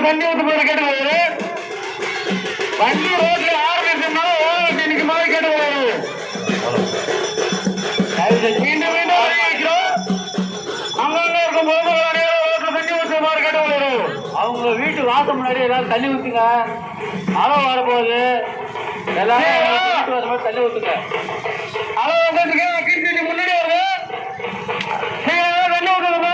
தண்ணி ஊத்து போய் கேட்டு வண்டி ரோட்ல ஆரம்பிச்சதுனால ஓரத்தை இன்னைக்கு மாதிரி கேட்டு மீண்டும் மீண்டும் அறிவிக்கிறோம். அங்கங்க இருக்கும் போது ரோட்ல தண்ணி ஊத்து மாதிரி கேட்டு அவங்க வீட்டு வாசம் முன்னாடி எல்லாரும் தண்ணி ஊத்துங்க. அளவு வரப்போகுது, எல்லாரும் தண்ணி ஊத்துங்க. அளவு வந்துட்டு முன்னாடி வருது, தண்ணி ஊத்துங்க.